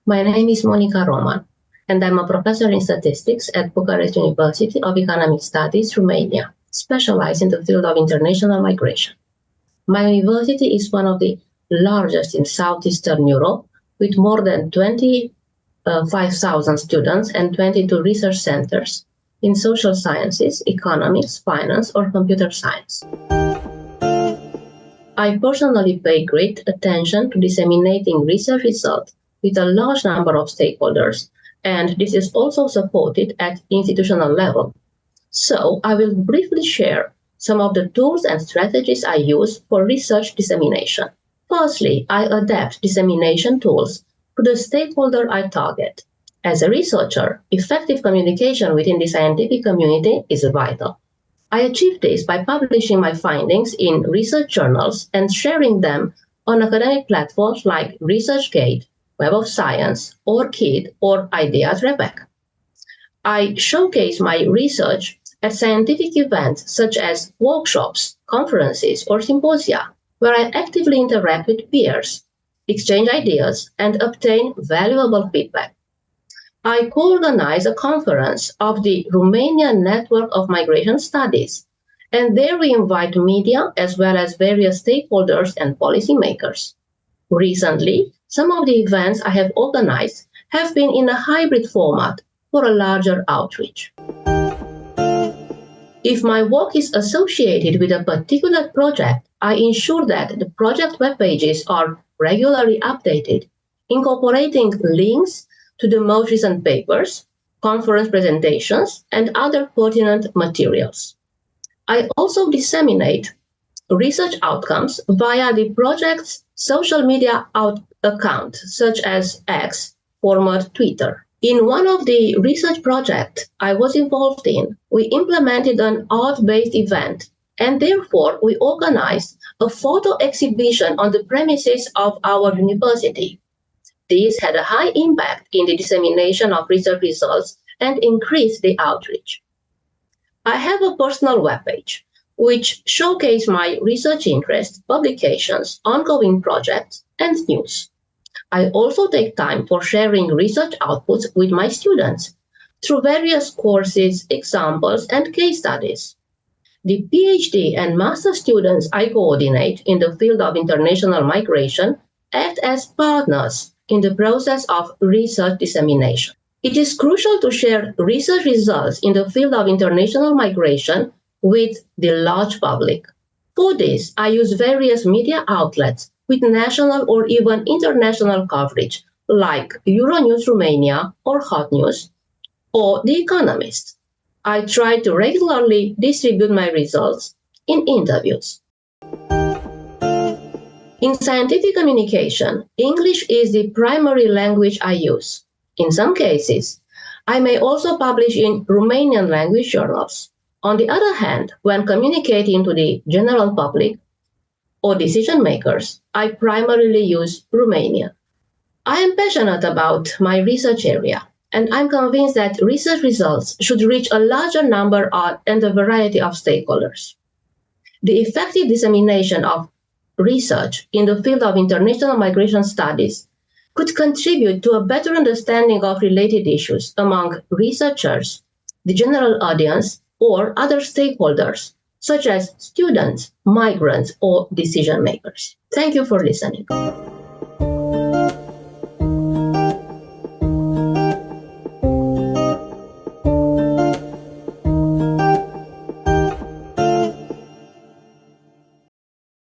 My name is Monica Roman, and I'm a professor in statistics at Bucarest University of Economic Studies, Romania, specialized in the field of international migration. My university is one of the largest in Southeastern Europe, with more than 25,000 students and 22 research centers in social sciences, economics, finance, or computer science. I personally pay great attention to disseminating research results with a large number of stakeholders, and this is also supported at institutional level. So I will briefly share some of the tools and strategies I use for research dissemination. Firstly, I adapt dissemination tools to the stakeholder I target. As a researcher, effective communication within the scientific community is vital. I achieve this by publishing my findings in research journals and sharing them on academic platforms like ResearchGate, Web of Science, ORCID, or Ideas Rebecca. I showcase my research at scientific events such as workshops, conferences, or symposia, where I actively interact with peers, exchange ideas, and obtain valuable feedback. I co-organize a conference of the Romanian Network of Migration Studies, and there we invite media as well as various stakeholders and policymakers. Recently, some of the events I have organized have been in a hybrid format for a larger outreach. If my work is associated with a particular project, I ensure that the project web pages are regularly updated, incorporating links to the most recent papers, conference presentations, and other pertinent materials. I also disseminate research outcomes via the project's social media account, such as X, former Twitter. In one of the research projects I was involved in, we implemented an art-based event, and therefore we organized a photo exhibition on the premises of our university. This had a high impact in the dissemination of research results and increased the outreach. I have a personal webpage, which showcases my research interests, publications, ongoing projects, and news. I also take time for sharing research outputs with my students through various courses, examples, and case studies. The PhD and master students I coordinate in the field of international migration act as partners in the process of research dissemination. It is crucial to share research results in the field of international migration with the large public. For this, I use various media outlets with national or even international coverage, like Euronews Romania or Hot News, or The Economist. I try to regularly distribute my results in interviews. In scientific communication, English is the primary language I use. In some cases, I may also publish in Romanian language journals. On the other hand, when communicating to the general public or decision makers, I primarily use Romanian. I am passionate about my research area, and I'm convinced that research results should reach a larger number and a variety of stakeholders. The effective dissemination of research in the field of international migration studies could contribute to a better understanding of related issues among researchers, the general audience, or other stakeholders, such as students, migrants, or decision makers. Thank you for listening.